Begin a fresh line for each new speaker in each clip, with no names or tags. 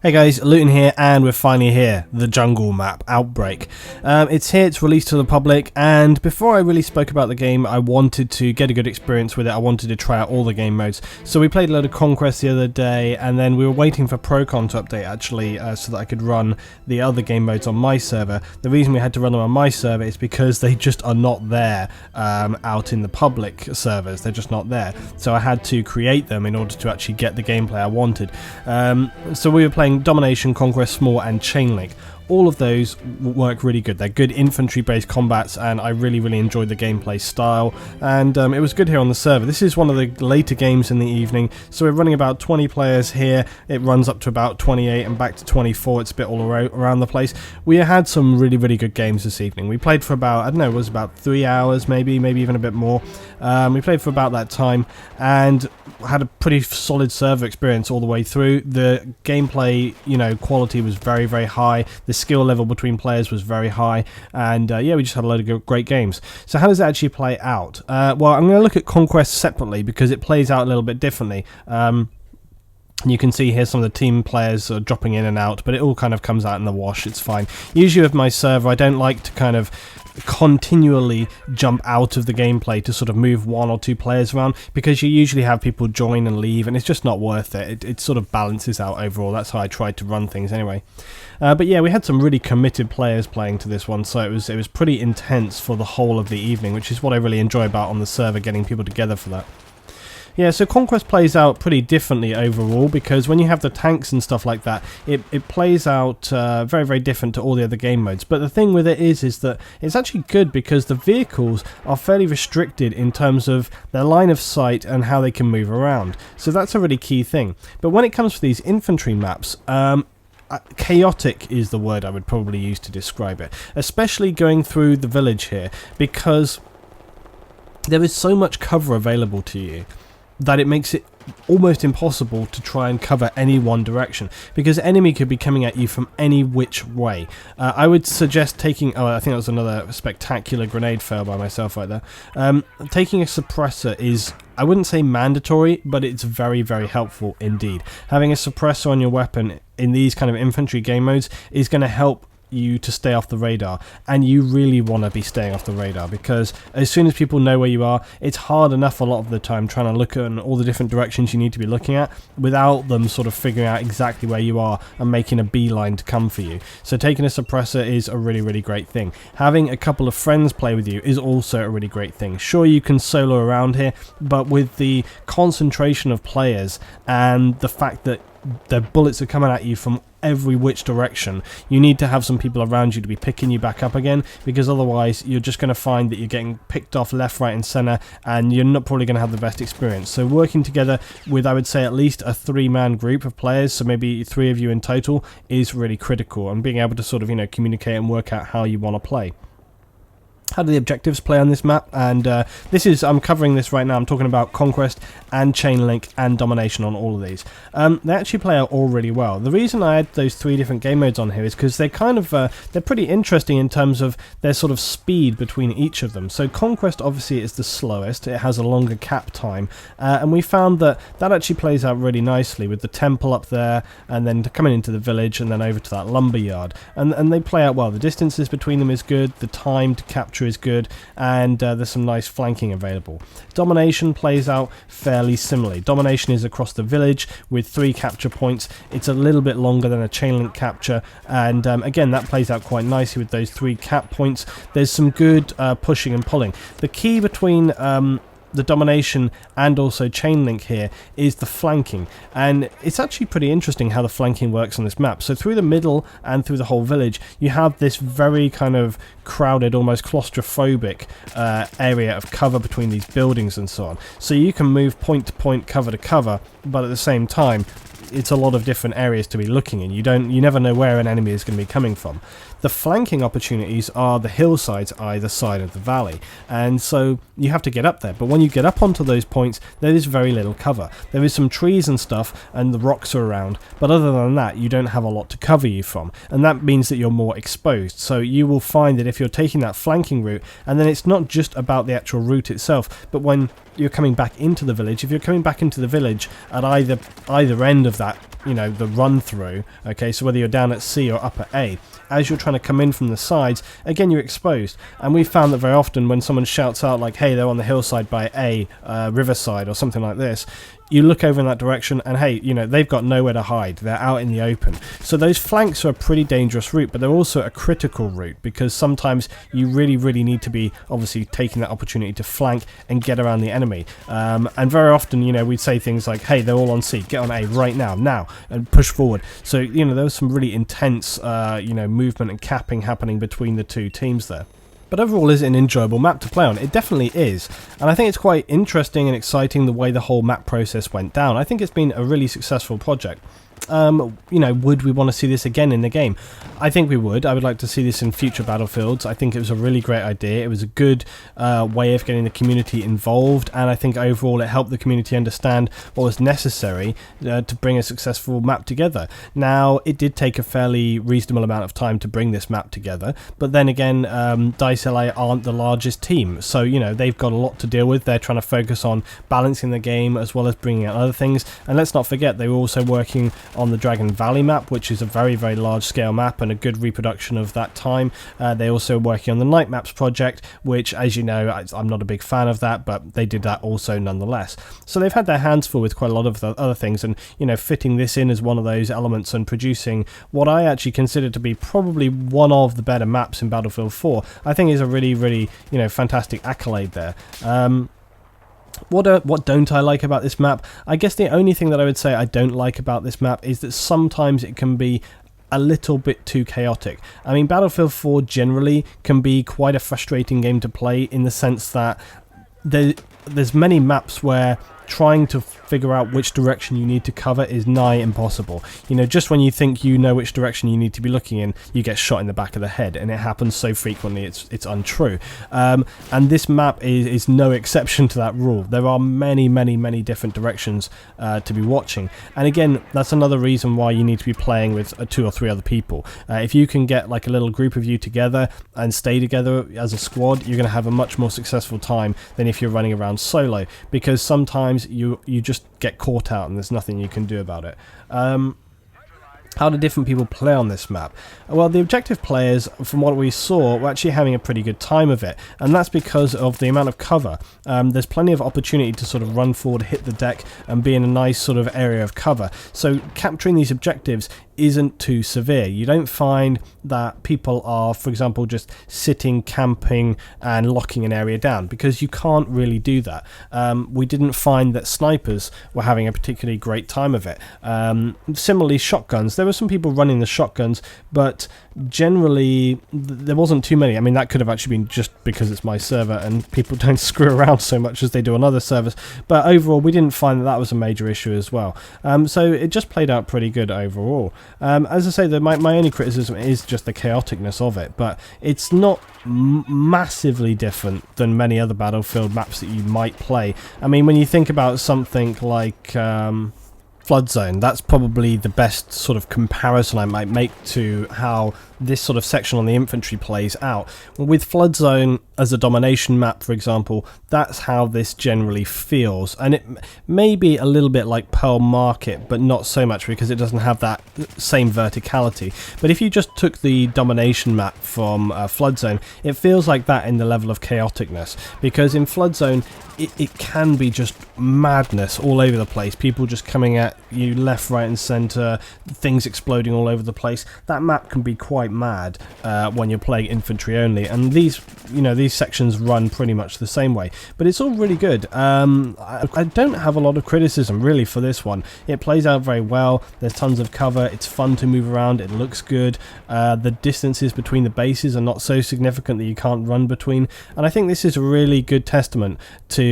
Hey guys, Luton here, and we're finally here, the jungle map, Outbreak. It's here, it's released to the public, and before I really spoke about the game, I wanted to get a good experience with it. I wanted to try out all the game modes. So we played a load of Conquest the other day, and then we were waiting for Procon to update actually, so that I could run the other game modes on my server. The reason we had to run them on my server is because they just are not there out in the public servers. They're just not there. So I had to create them in order to actually get the gameplay I wanted. So we were playing Domination, Conquest, Small and Chain Link. All of those work really good. They're good infantry based combats, and I really enjoyed the gameplay style, and it was good here on the server. This is one of the later games in the evening, so we're running about 20 players here. It runs up to about 28 and back to 24. It's a bit all around the place. We had some really good games this evening. We played for about, I don't know, it was about 3 hours, maybe even a bit more. We played for about that time and had a pretty solid server experience all the way through. The gameplay, quality was very high. The skill level between players was very high, and yeah, we just had a load of great games. So how does it actually play out? Well, I'm going to look at Conquest separately because it plays out a little bit differently. You can see here some of the team players are dropping in and out, but it all kind of comes out in the wash. It's fine. Usually with my server, I don't like to kind of continually jump out of the gameplay to sort of move one or two players around, because you usually have people join and leave, and it's just not worth it. It sort of balances out overall. That's how I tried to run things anyway. But yeah, we had some really committed players playing to this one, so it was pretty intense for the whole of the evening, which is what I really enjoy about on the server, getting people together for that. Yeah, so Conquest plays out pretty differently overall, because when you have the tanks and stuff like that, it plays out very different to all the other game modes. But the thing with it is that it's actually good because the vehicles are fairly restricted in terms of their line of sight and how they can move around. So that's a really key thing. But when it comes to these infantry maps, chaotic is the word I would probably use to describe it, especially going through the village here, because there is so much cover available to you that it makes it almost impossible to try and cover any one direction, because enemy could be coming at you from any which way. I would suggest taking, I think that was another spectacular grenade fail by myself right there. Taking a suppressor is, I wouldn't say mandatory, but it's very helpful indeed. Having a suppressor on your weapon in these kind of infantry game modes is going to help you to stay off the radar, and you really want to be staying off the radar, because as soon as people know where you are, it's hard enough a lot of the time trying to look at all the different directions you need to be looking at without them sort of figuring out exactly where you are and making a beeline to come for you. So taking a suppressor is a really great thing. Having a couple of friends play with you is also a really great thing. Sure, you can solo around here, but with the concentration of players and the fact that the bullets are coming at you from every which direction, you need to have some people around you to be picking you back up again, because otherwise you're just going to find that you're getting picked off left, right and centre, and you're not probably going to have the best experience. So working together with, I would say, at least a 3-man group of players, so maybe 3 of you in total, is really critical, and being able to sort of communicate and work out how you want to play. How do the objectives play on this map? And I'm covering this right now. I'm talking about Conquest and Chain Link and Domination on all of these. They actually play out all really well. The reason I had those 3 different game modes on here is because they're kind of they're pretty interesting in terms of their sort of speed between each of them. So Conquest obviously is the slowest. It has a longer cap time, and we found that actually plays out really nicely with the temple up there, and then coming into the village, and then over to that lumber yard, and they play out well. The distances between them is good. The time to capture is good, and there's some nice flanking available. Domination plays out fairly similarly. Domination is across the village with 3 capture points. It's a little bit longer than a chain link capture, and again, that plays out quite nicely with those 3 cap points. There's some good pushing and pulling. The key between the Domination and also Chain Link here is the flanking, and it's actually pretty interesting how the flanking works on this map. So through the middle and through the whole village, you have this very kind of crowded, almost claustrophobic area of cover between these buildings and so on. So you can move point to point, cover to cover, but at the same time it's a lot of different areas to be looking in. You never know where an enemy is going to be coming from. The flanking opportunities are the hillsides either side of the valley, and so you have to get up there. But when you get up onto those points, there is very little cover. There is some trees and stuff, and the rocks are around, but other than that, you don't have a lot to cover you from, and that means that you're more exposed. So you will find that if you're taking that flanking route, and then it's not just about the actual route itself, but when you're coming back into the village, if you're coming back into the village at either end of that, the run through, okay, so whether you're down at C or up at A, as you're trying to come in from the sides, again, you're exposed. And we found that very often when someone shouts out like, hey, they're on the hillside by A, Riverside or something like this, you look over in that direction and hey, they've got nowhere to hide. They're out in the open. So those flanks are a pretty dangerous route, but they're also a critical route because sometimes you really, really need to be obviously taking that opportunity to flank and get around the enemy. And very often, we'd say things like, hey, they're all on C, get on A right now, and push forward. So, there was some really intense, movement and capping happening between the two teams there. But overall, is it an enjoyable map to play on? It definitely is, and I think it's quite interesting and exciting the way the whole map process went down. I think it's been a really successful project. Would we want to see this again in the game? I think we would. I would like to see this in future Battlefields. I think it was a really great idea. It was a good way of getting the community involved, and I think overall it helped the community understand what was necessary to bring a successful map together. Now, it did take a fairly reasonable amount of time to bring this map together, but then again, DICE LA aren't the largest team, so they've got a lot to deal with. They're trying to focus on balancing the game as well as bringing out other things, and let's not forget they were also working on the Dragon Valley map, which is a very, very large scale map and a good reproduction of that time. They're also working on the Night Maps project, which, as you know, I'm not a big fan of that, but they did that also nonetheless. So they've had their hands full with quite a lot of the other things, and fitting this in as one of those elements and producing what I actually consider to be probably one of the better maps in Battlefield 4, I think is a really, really fantastic accolade there. What don't I like about this map? I guess the only thing that I would say I don't like about this map is that sometimes it can be a little bit too chaotic. I mean, Battlefield 4 generally can be quite a frustrating game to play in the sense that there's many maps where trying to figure out which direction you need to cover is nigh impossible. Just when you think you know which direction you need to be looking in, you get shot in the back of the head, and it happens so frequently it's untrue. And this map is no exception to that rule. There are many, many, many different directions to be watching, and again, that's another reason why you need to be playing with 2 or 3 other people. If you can get like a little group of you together and stay together as a squad, you're going to have a much more successful time than if you're running around solo, because sometimes you just get caught out and there's nothing you can do about it. How do different people play on this map? Well, the objective players, from what we saw, were actually having a pretty good time of it, and that's because of the amount of cover. There's plenty of opportunity to sort of run forward, hit the deck, and be in a nice sort of area of cover. So capturing these objectives isn't too severe. You don't find that people are, for example, just sitting, camping, and locking an area down, because you can't really do that. We didn't find that snipers were having a particularly great time of it. Similarly, shotguns. There were some people running the shotguns, but generally there wasn't too many. I mean, that could have actually been just because it's my server and people don't screw around so much as they do on other servers, but overall we didn't find that was a major issue as well. So it just played out pretty good overall. As I say, my only criticism is just the chaoticness of it, but it's not massively different than many other Battlefield maps that you might play. I mean, when you think about something like Flood Zone, that's probably the best sort of comparison I might make to how this sort of section on the infantry plays out. With Flood Zone as a domination map, for example, that's how this generally feels, and it may be a little bit like Pearl Market, but not so much because it doesn't have that same verticality. But if you just took the domination map from Flood Zone, it feels like that in the level of chaoticness, because in Flood Zone it can be just madness all over the place, people just coming at you left, right and centre, things exploding all over the place. That map can be quite mad when you're playing infantry only, and these sections run pretty much the same way, but it's all really good. I don't have a lot of criticism really for this one. It plays out very well, there's tons of cover, it's fun to move around, it looks good, the distances between the bases are not so significant that you can't run between, and I think this is a really good testament to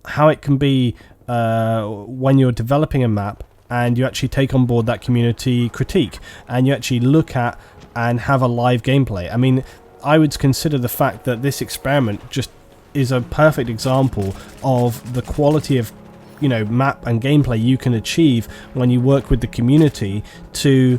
how it can be when you're developing a map and you actually take on board that community critique and you actually look at and have a live gameplay. I mean, I would consider the fact that this experiment just is a perfect example of the quality of map and gameplay you can achieve when you work with the community to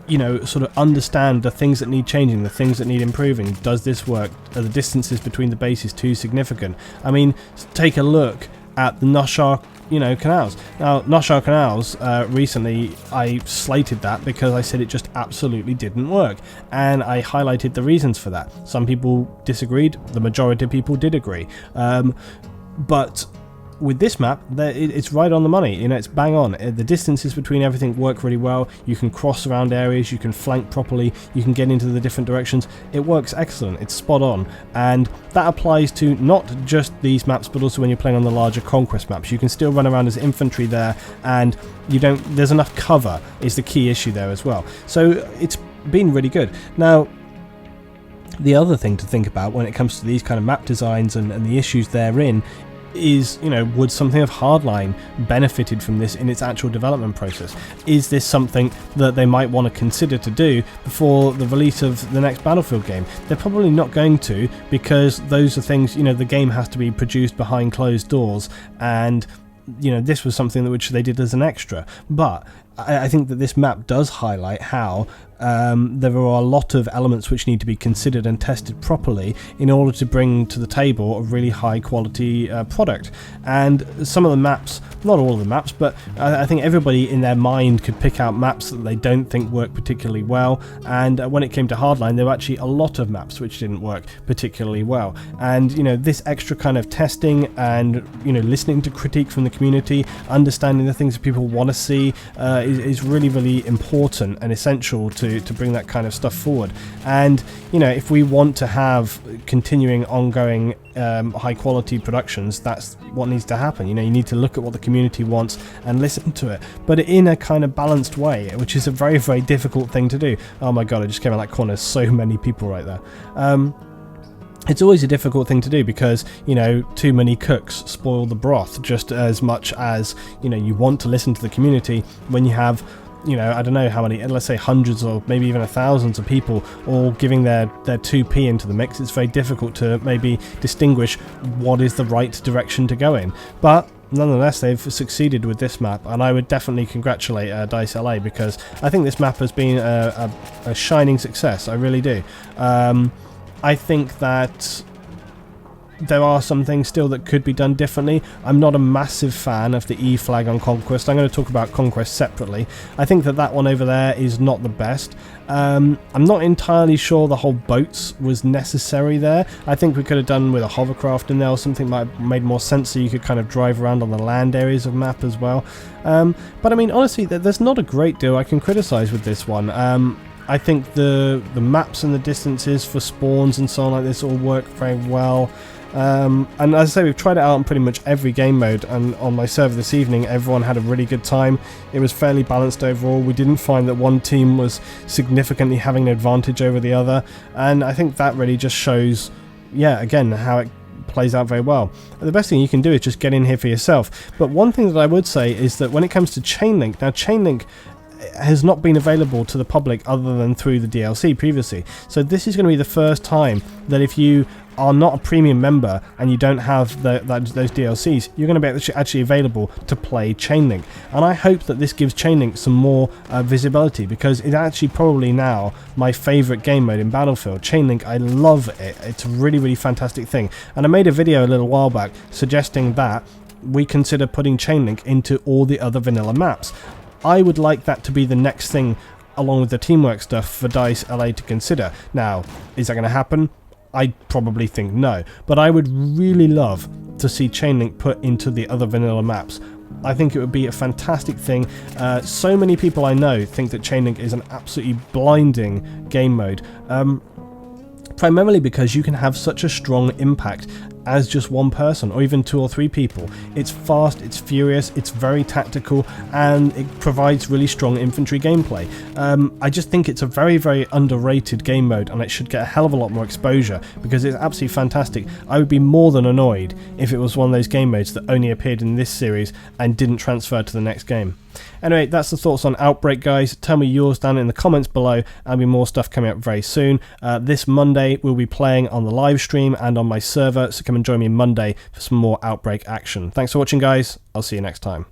sort of understand the things that need changing, the things that need improving. Does this work? Are the distances between the bases too significant? I mean, take a look at the Noshar canals. Now, Noshar Canals, recently I slated that because I said it just absolutely didn't work, and I highlighted the reasons for that. Some people disagreed, the majority of people did agree, but with this map, it's right on the money. It's bang on. The distances between everything work really well. You can cross around areas, you can flank properly, you can get into the different directions. It works excellent. It's spot on, and that applies to not just these maps, but also when you're playing on the larger conquest maps. You can still run around as infantry there, and there's enough cover is the key issue there as well. So it's been really good. Now, the other thing to think about when it comes to these kind of map designs and the issues therein is, would something of Hardline benefited from this in its actual development process? Is this something that they might want to consider to do before the release of the next Battlefield game? They're probably not going to, because those are things, the game has to be produced behind closed doors, and this was something which they did as an extra. But I think that this map does highlight how there are a lot of elements which need to be considered and tested properly in order to bring to the table a really high quality product. And some of the maps, not all of the maps, but I think everybody in their mind could pick out maps that they don't think work particularly well, and when it came to Hardline, there were actually a lot of maps which didn't work particularly well. And this extra kind of testing and listening to critique from the community, understanding the things that people want to see, is really, really important and essential to bring that kind of stuff forward. And if we want to have continuing, ongoing, high quality productions, that's what needs to happen. You need to look at what the community wants and listen to it, but in a kind of balanced way, which is a very, very difficult thing to do. Oh my god, I just came out that corner, so many people right there. It's always a difficult thing to do because, too many cooks spoil the broth, just as much as, you want to listen to the community when you have, I don't know how many, let's say hundreds or maybe even thousands of people all giving their 2p into the mix. It's very difficult to maybe distinguish what is the right direction to go in. But nonetheless, they've succeeded with this map, and I would definitely congratulate DICE LA, because I think this map has been a shining success. I really do. I think that there are some things still that could be done differently. I'm not a massive fan of the E flag on Conquest. I'm going to talk about Conquest separately. I think that one over there is not the best. I'm not entirely sure the whole boats was necessary there. I think we could have done with a hovercraft in there, or something might have made more sense, so you could kind of drive around on the land areas of map as well. But I mean, honestly, there's not a great deal I can criticize with this one. I think the maps and the distances for spawns and so on like this all work very well. And as I say, we've tried it out on pretty much every game mode, and on my server this evening everyone had a really good time. It was fairly balanced overall. We didn't find that one team was significantly having an advantage over the other, and I think that really just shows, again, how it plays out very well. The best thing you can do is just get in here for yourself. But one thing that I would say is that when it comes to Chainlink, now Chainlink has not been available to the public other than through the DLC previously. So this is going to be the first time that if you are not a premium member and you don't have those DLCs, you're going to be actually available to play Chainlink. And I hope that this gives Chainlink some more visibility, because it's actually probably now my favourite game mode in Battlefield. Chainlink, I love it. It's a really, really fantastic thing. And I made a video a little while back suggesting that we consider putting Chainlink into all the other vanilla maps. I would like that to be the next thing, along with the teamwork stuff, for DICE LA to consider. Now, is that going to happen? I probably think no, but I would really love to see Chainlink put into the other vanilla maps. I think it would be a fantastic thing. So many people I know think that Chainlink is an absolutely blinding game mode, primarily because you can have such a strong impact as just one person, or even 2 or 3 people. It's fast, it's furious, it's very tactical, and it provides really strong infantry gameplay. I just think it's a very, very underrated game mode, and it should get a hell of a lot more exposure, because it's absolutely fantastic. I would be more than annoyed if it was one of those game modes that only appeared in this series and didn't transfer to the next game. Anyway, that's the thoughts on Outbreak, guys. Tell me yours down in the comments below. There'll be more stuff coming up very soon. This Monday we'll be playing on the live stream and on my server, so come and join me Monday for some more Outbreak action. Thanks for watching, guys. I'll see you next time.